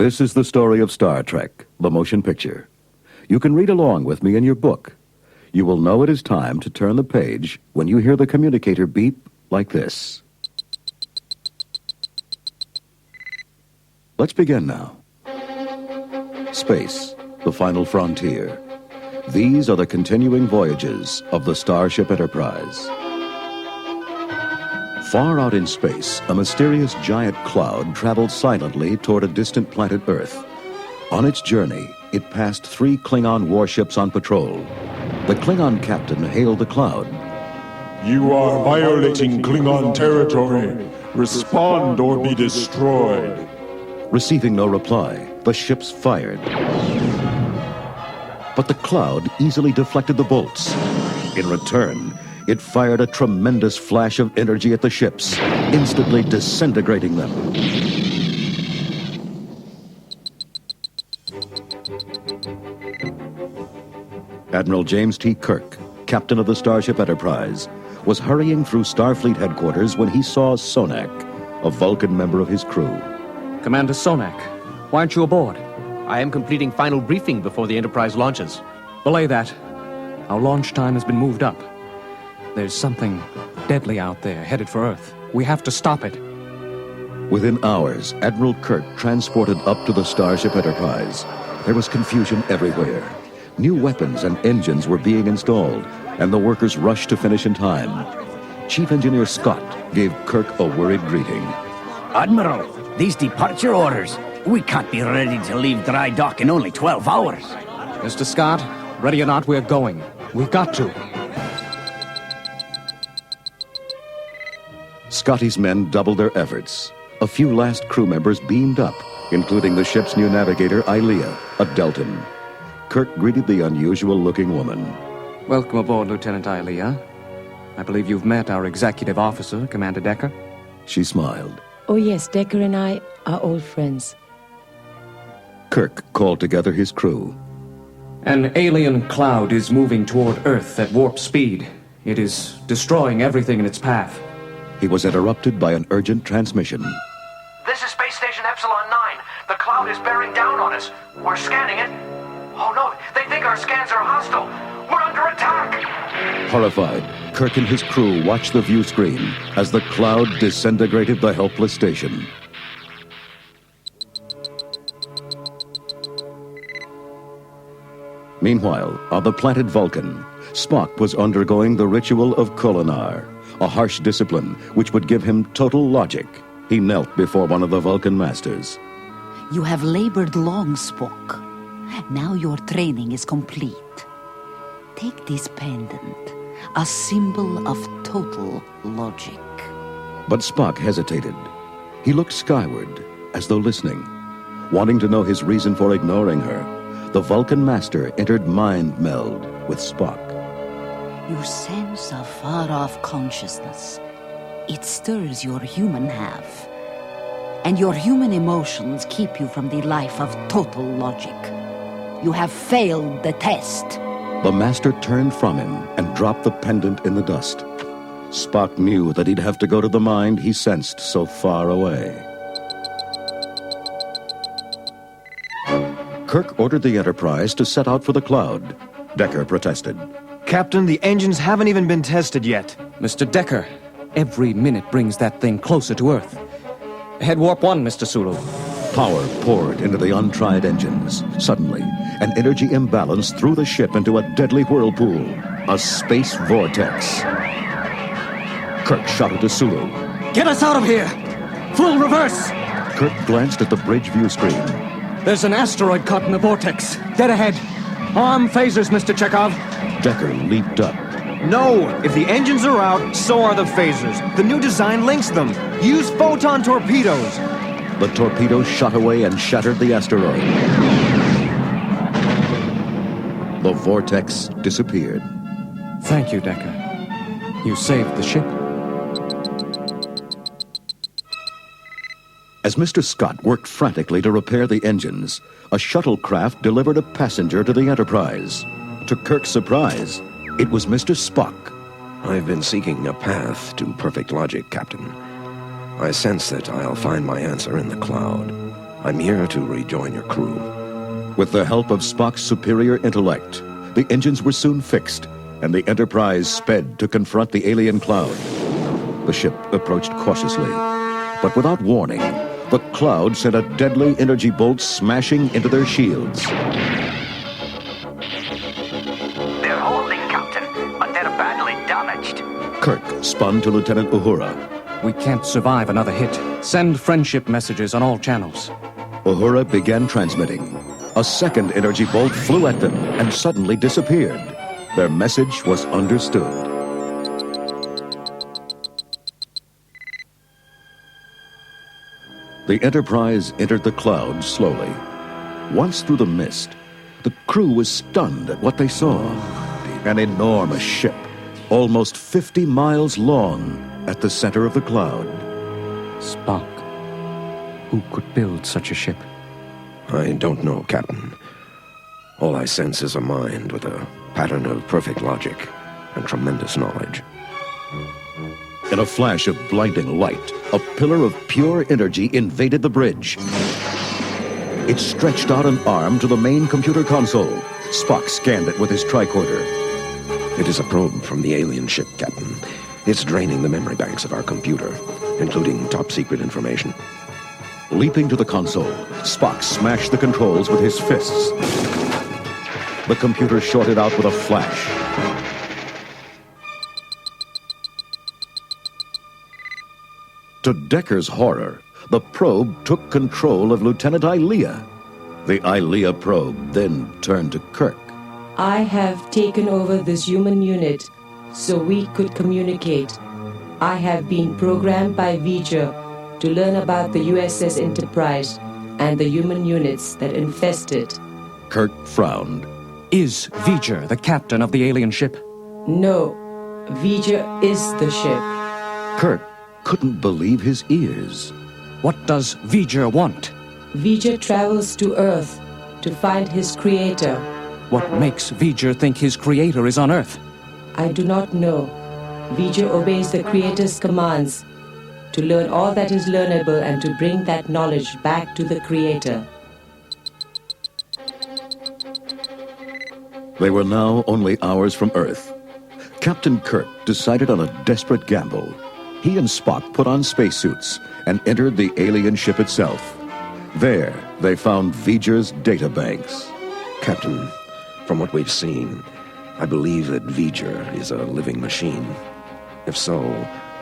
This is the story of Star Trek, the motion picture. You can read along with me in your book. You will know it is time to turn the page when you hear the communicator beep like this. Let's begin now. Space, the final frontier. These are the continuing voyages of the Starship Enterprise. Far out in space, a mysterious giant cloud traveled silently toward a distant planet Earth. On its journey, it passed 3 Klingon warships on patrol. The Klingon captain hailed the cloud. You are violating Klingon territory. Respond or be destroyed. Receiving no reply, the ships fired. But the cloud easily deflected the bolts. In return, it fired a tremendous flash of energy at the ships, instantly disintegrating them. Admiral James T. Kirk, captain of the Starship Enterprise, was hurrying through Starfleet headquarters when he saw Sonak, a Vulcan member of his crew. Commander Sonak, why aren't you aboard? I am completing final briefing before the Enterprise launches. Belay that. Our launch time has been moved up. There's something deadly out there, headed for Earth. We have to stop it. Within hours, Admiral Kirk transported up to the Starship Enterprise. There was confusion everywhere. New weapons and engines were being installed, and the workers rushed to finish in time. Chief Engineer Scott gave Kirk a worried greeting. Admiral, these departure orders. We can't be ready to leave dry dock in only 12 hours. Mr. Scott, ready or not, we're going. We've got to. Scotty's men doubled their efforts. A few last crew members beamed up, including the ship's new navigator, Ilea, a Deltan. Kirk greeted the unusual-looking woman. Welcome aboard, Lieutenant Ilea. I believe you've met our executive officer, Commander Decker. She smiled. Oh yes, Decker and I are old friends. Kirk called together his crew. An alien cloud is moving toward Earth at warp speed. It is destroying everything in its path. He was interrupted by an urgent transmission. This is Space Station Epsilon 9. The cloud is bearing down on us. We're scanning it. Oh no, they think our scans are hostile. We're under attack! Horrified, Kirk and his crew watched the view screen as the cloud disintegrated the helpless station. Meanwhile, on the planet Vulcan, Spock was undergoing the ritual of Kolinar, a harsh discipline which would give him total logic. He knelt before one of the Vulcan masters. You have labored long, Spock. Now your training is complete. Take this pendant, a symbol of total logic. But Spock hesitated. He looked skyward, as though listening. Wanting to know his reason for ignoring her, the Vulcan master entered mind meld with Spock. You sense a far-off consciousness. It stirs your human half. And your human emotions keep you from the life of total logic. You have failed the test. The master turned from him and dropped the pendant in the dust. Spock knew that he'd have to go to the mind he sensed so far away. Kirk ordered the Enterprise to set out for the cloud. Decker protested. Captain, the engines haven't even been tested yet. Mr. Decker, every minute brings that thing closer to Earth. Head warp 1, Mr. Sulu. Power poured into the untried engines. Suddenly, an energy imbalance threw the ship into a deadly whirlpool, a space vortex. Kirk shouted to Sulu. Get us out of here! Full reverse! Kirk glanced at the bridge view screen. There's an asteroid caught in the vortex. Dead ahead. Arm phasers, Mr. Chekhov. Decker leaped up. No! If the engines are out, so are the phasers. The new design links them. Use photon torpedoes. The torpedo shot away and shattered the asteroid. The vortex disappeared. Thank you, Decker. You saved the ship. As Mr. Scott worked frantically to repair the engines, a shuttlecraft delivered a passenger to the Enterprise. To Kirk's surprise, it was Mr. Spock. I've been seeking a path to perfect logic, Captain. I sense that I'll find my answer in the cloud. I'm here to rejoin your crew. With the help of Spock's superior intellect, the engines were soon fixed, and the Enterprise sped to confront the alien cloud. The ship approached cautiously, but without warning, the cloud sent a deadly energy bolt smashing into their shields. They're holding, Captain, but they're badly damaged. Kirk spun to Lieutenant Uhura. We can't survive another hit. Send friendship messages on all channels. Uhura began transmitting. A second energy bolt flew at them and suddenly disappeared. Their message was understood. The Enterprise entered the cloud slowly. Once through the mist, the crew was stunned at what they saw. An enormous ship, almost 50 miles long, at the center of the cloud. Spock. Who could build such a ship? I don't know, Captain. All I sense is a mind with a pattern of perfect logic and tremendous knowledge. In a flash of blinding light, a pillar of pure energy invaded the bridge. It stretched out an arm to the main computer console. Spock scanned it with his tricorder. It is a probe from the alien ship, Captain. It's draining the memory banks of our computer, including top-secret information. Leaping to the console, Spock smashed the controls with his fists. The computer shorted out with a flash. To Decker's horror, the probe took control of Lieutenant Ilea. The Ilea probe then turned to Kirk. I have taken over this human unit so we could communicate. I have been programmed by V'ger to learn about the USS Enterprise and the human units that infest it. Kirk frowned. Is V'ger the captain of the alien ship? No, V'ger is the ship. Kirk couldn't believe his ears. What does V'ger want? V'ger travels to Earth to find his creator. What makes V'ger think his creator is on Earth? I do not know. V'ger obeys the creator's commands to learn all that is learnable and to bring that knowledge back to the creator. They were now only hours from Earth. Captain Kirk decided on a desperate gamble. He and Spock put on spacesuits and entered the alien ship itself. There, they found V'ger's databanks. Captain, from what we've seen, I believe that V'ger is a living machine. If so,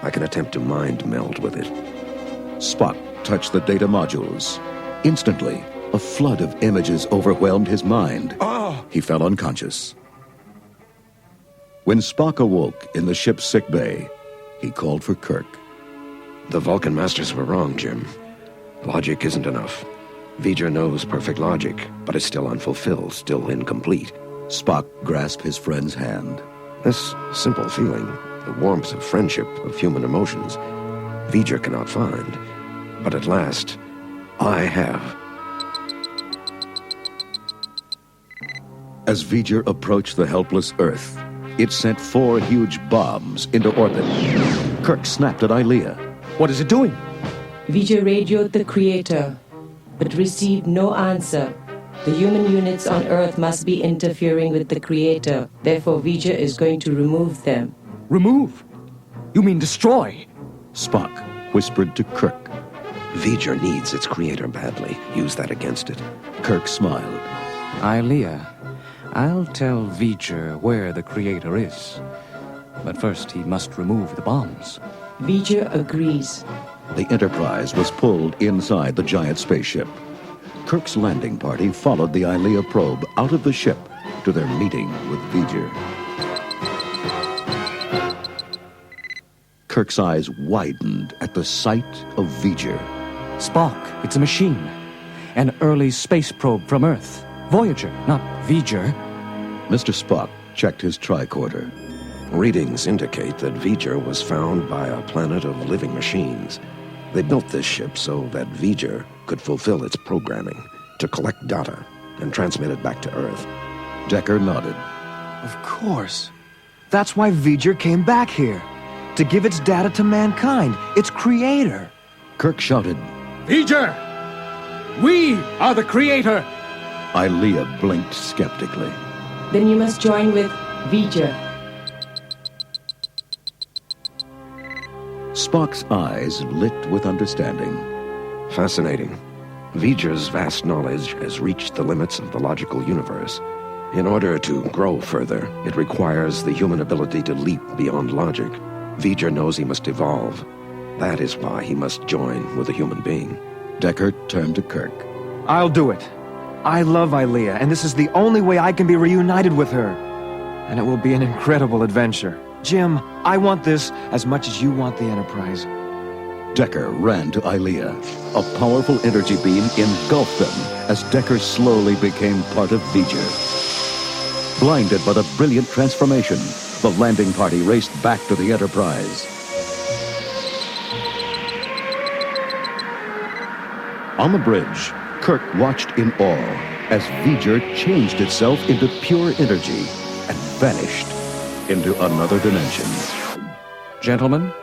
I can attempt to mind meld with it. Spock touched the data modules. Instantly, a flood of images overwhelmed his mind. He fell unconscious. When Spock awoke in the ship's sickbay, he called for Kirk. The Vulcan Masters were wrong, Jim. Logic isn't enough. V'ger knows perfect logic, but it's still unfulfilled, still incomplete. Spock grasped his friend's hand. This simple feeling, the warmth of friendship, of human emotions, V'ger cannot find. But at last, I have. As V'ger approached the helpless Earth, it sent 4 huge bombs into orbit. Kirk snapped at Ilea. What is it doing? V'ger radioed the creator, but received no answer. The human units on Earth must be interfering with the creator. Therefore, V'ger is going to remove them. Remove? You mean destroy? Spock whispered to Kirk. V'ger needs its creator badly. Use that against it. Kirk smiled. Ilea, I'll tell V'ger where the creator is. But first he must remove the bombs. V'ger agrees. The Enterprise was pulled inside the giant spaceship. Kirk's landing party followed the Ilea probe out of the ship to their meeting with V'ger. Kirk's eyes widened at the sight of V'ger. Spock, it's a machine. An early space probe from Earth. Voyager, not V'ger. Mr. Spock checked his tricorder. Readings indicate that V'ger was found by a planet of living machines. They built this ship so that V'ger could fulfill its programming, to collect data and transmit it back to Earth. Decker nodded. Of course. That's why V'ger came back here. To give its data to mankind, its creator. Kirk shouted. V'ger! We are the creator! Ilea blinked skeptically. Then you must join with V'ger. Spock's eyes lit with understanding. Fascinating. V'ger's vast knowledge has reached the limits of the logical universe. In order to grow further, it requires the human ability to leap beyond logic. V'ger knows he must evolve. That is why he must join with a human being. Deckard turned to Kirk. I'll do it. I love Ilea, and this is the only way I can be reunited with her. And it will be an incredible adventure. Jim, I want this as much as you want the Enterprise. Decker ran to Ilea. A powerful energy beam engulfed them as Decker slowly became part of V'ger. Blinded by the brilliant transformation, the landing party raced back to the Enterprise. On the bridge, Kirk watched in awe as V'ger changed itself into pure energy and vanished into another dimension. Gentlemen,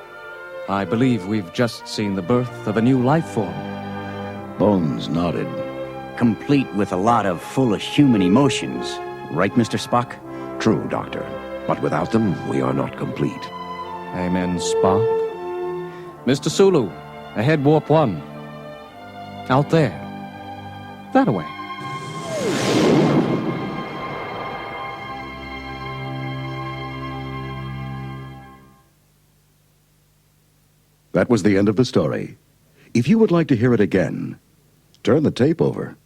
I believe we've just seen the birth of a new life form. Bones nodded. Complete with a lot of foolish human emotions. Right, Mr. Spock? True, Doctor. But without them, we are not complete. Amen, Spock. Mr. Sulu, ahead warp 1. Out there. That-a-way. That was the end of the story. If you would like to hear it again, turn the tape over.